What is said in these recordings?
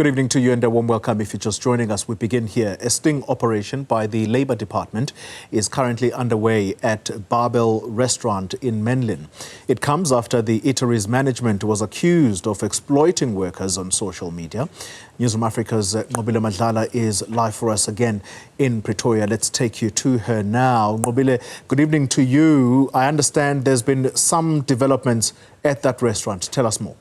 Good evening to you and a warm welcome if you're just joining us. We begin here. A sting operation by the Labour Department is currently underway at Barbell Restaurant in Menlyn. It comes after the eatery's management was accused of exploiting workers on social media. Newzroom Afrika's Nqobile Madlala is live for us again in Pretoria. Let's take you to her now. Nqobile, good evening to you. I understand there's been some developments at that restaurant. Tell us more.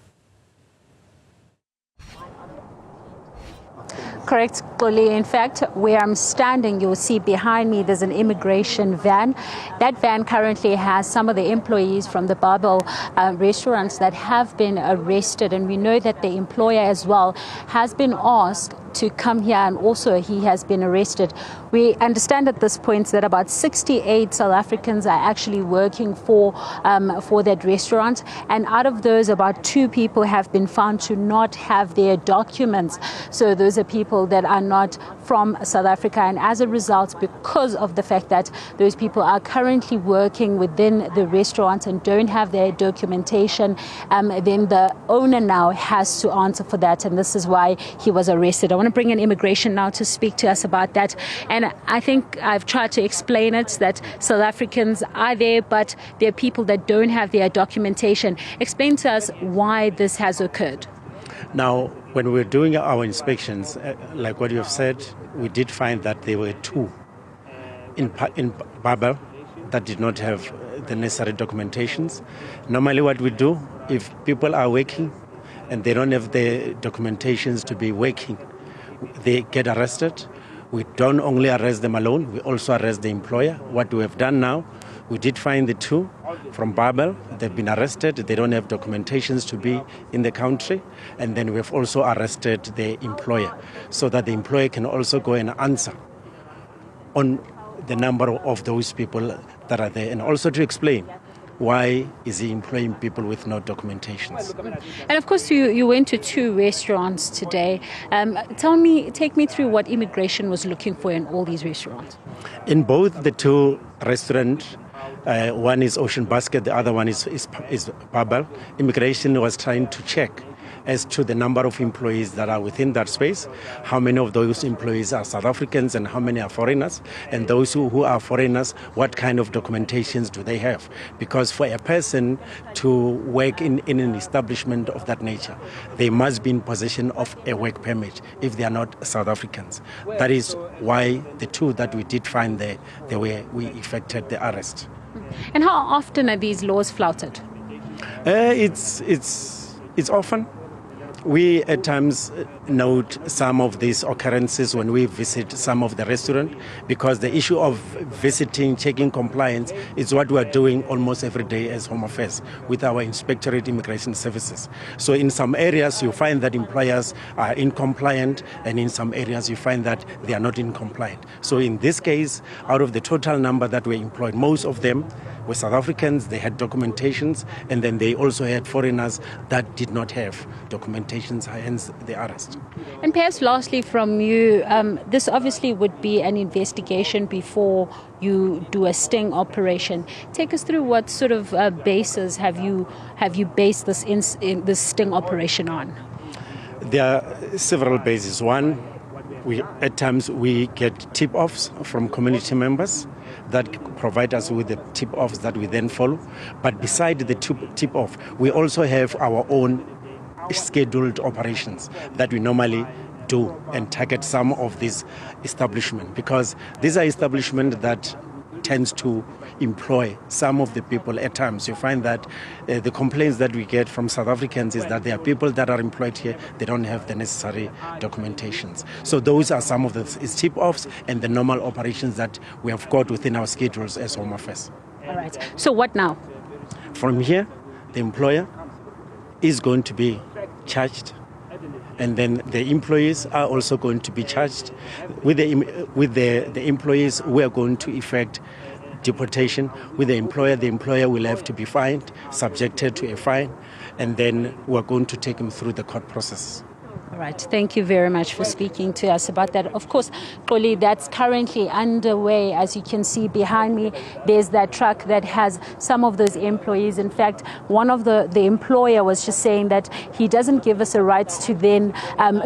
Correct, Xoli. In fact, where I'm standing, you'll see behind me there's an immigration van. That van currently has some of the employees from the Barbell restaurants that have been arrested, and we know that the employer as well has been asked to come here, and also he has been arrested. We understand at this point that about 68 South Africans are actually working for that restaurant, and out of those, about 2 people have been found to not have their documents. So those are people that are not from South Africa, and as a result, because of the fact that those people are currently working within the restaurant and don't have their documentation, then the owner now has to answer for that, and this is why he was arrested. I want to bring in immigration now to speak to us about that, and I think I've tried to explain it that South Africans are there, but there are people that don't have their documentation. Explain to us why this has occurred. Now, when we're doing our inspections, like what you have said, we did find that there were 2 in Barbell that did not have the necessary documentations. Normally what we do, if people are working and they don't have the documentations to be working, they get arrested. We don't only arrest them alone, we also arrest the employer. What we have done now, we did find the 2 from Barbell. They've been arrested. They don't have documentations to be in the country. And then we've also arrested the employer so that the employer can also go and answer on the number of those people that are there, and also to explain why is he employing people with no documentations. And of course, you went to 2 restaurants today. Take me through what immigration was looking for in all these restaurants. In both the 2 restaurants, one is Ocean Basket, the other one is Barbell. Immigration was trying to check as to the number of employees that are within that space, how many of those employees are South Africans and how many are foreigners, and those who are foreigners, what kind of documentations do they have? Because for a person to work in an establishment of that nature, they must be in possession of a work permit if they are not South Africans. That is why the 2 that we did find there, we effected the arrest. And how often are these laws flouted? It's often. We at times note some of these occurrences when we visit some of the restaurants, because the issue of visiting, checking compliance is what we are doing almost every day as Home Affairs with our Inspectorate Immigration Services. So in some areas you find that employers are incompliant, and in some areas you find that they are not incompliant. So in this case, out of the total number that were employed, most of them were South Africans. They had documentations, and then they also had foreigners that did not have documentations, hence the arrest. And perhaps lastly from you, this obviously would be an investigation before you do a sting operation. Take us through what sort of basis have you based this sting operation on? There are several bases. One, at times we get tip-offs from community members that provide us with the tip-offs that we then follow. But beside the tip-off, we also have our own scheduled operations that we normally do and target some of these establishments, because these are establishments that tends to employ some of the people. At times you find that the complaints that we get from South Africans is that there are people that are employed here, they don't have the necessary documentations. So those are some of the tip-offs and the normal operations that we have got within our schedules as Home Affairs. All right. So what now? From here, the employer is going to be charged, and then the employees are also going to be charged. With the employees, we are going to effect deportation. With the employer will have to be fined, subjected to a fine, and then we are going to take him through the court process. Right. Thank you very much for speaking to us about that. Of course, Xoli, that's currently underway. As you can see behind me, there's that truck that has some of those employees. In fact, one of the employer was just saying that he doesn't give us a right to then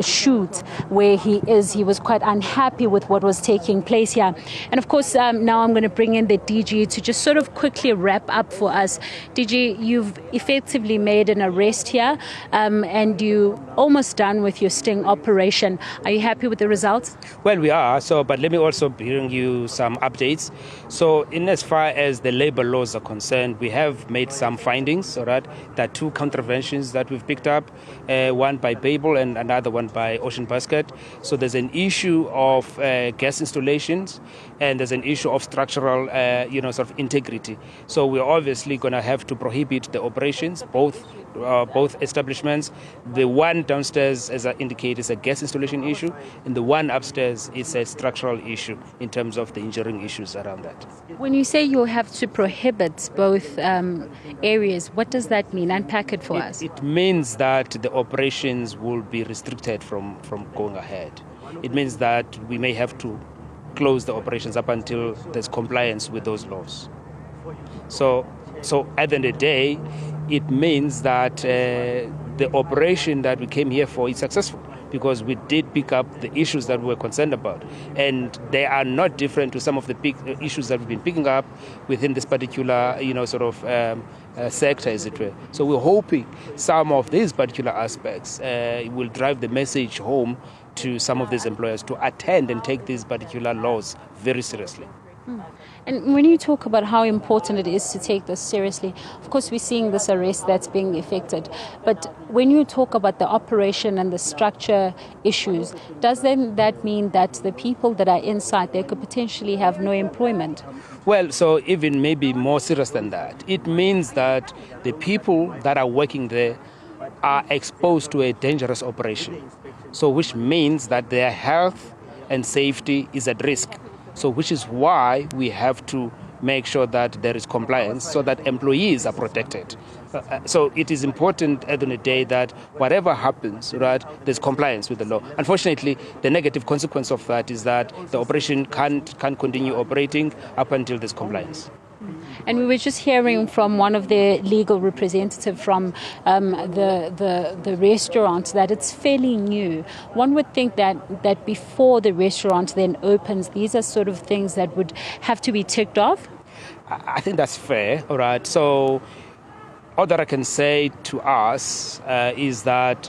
shoot where he is. He was quite unhappy with what was taking place here. And of course, now I'm going to bring in the DG to just sort of quickly wrap up for us. DG, you've effectively made an arrest here, and you almost done with your sting operation. Are you happy with the results? Well, we are. But let me also bring you some updates. So, in as far as the labor laws are concerned, we have made some findings. All right, there are 2 contraventions that we've picked up, one by Babel and another one by Ocean Basket. So there's an issue of gas installations, and there's an issue of structural, sort of integrity. So we're obviously going to have to prohibit the operations, both establishments. The one downstairs, as I indicated, is a gas installation issue, and the one upstairs is a structural issue in terms of the engineering issues around that. When you say you have to prohibit both areas, what does that mean? Unpack it for us. It means that the operations will be restricted from going ahead. It means that we may have to close the operations up until there's compliance with those laws. So at the end of the day, it means that the operation that we came here for is successful, because we did pick up the issues that we were concerned about. And they are not different to some of the big issues that we've been picking up within this particular, sector, as it were. So we're hoping some of these particular aspects will drive the message home to some of these employers to attend and take these particular laws very seriously. And when you talk about how important it is to take this seriously, of course we're seeing this arrest that's being effected. But when you talk about the operation and the structure issues, does then that mean that the people that are inside there could potentially have no employment? Well, so even maybe more serious than that. It means that the people that are working there are exposed to a dangerous operation. So which means that their health and safety is at risk. So which is why we have to make sure that there is compliance so that employees are protected. So it is important at the end of the day that whatever happens, right, there's compliance with the law. Unfortunately, the negative consequence of that is that the operation can't continue operating up until there's compliance. And we were just hearing from one of the legal representatives from the restaurant that it's fairly new. One would think that before the restaurant then opens, these are sort of things that would have to be ticked off? I think that's fair, all right. So all that I can say to us is that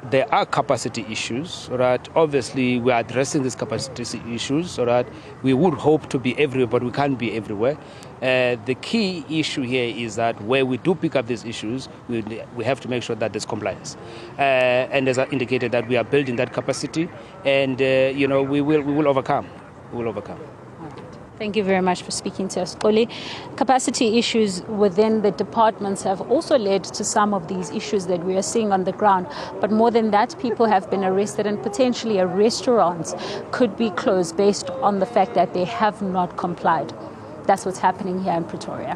there are capacity issues, right? Obviously, we are addressing these capacity issues, right? We would hope to be everywhere, but we can't be everywhere. The key issue here is that where we do pick up these issues, we have to make sure that there's compliance. And as I indicated, that we are building that capacity, and we will overcome. We will overcome. Thank you very much for speaking to us, Xoli. Capacity issues within the departments have also led to some of these issues that we are seeing on the ground. But more than that, people have been arrested, and potentially a restaurant could be closed based on the fact that they have not complied. That's what's happening here in Pretoria.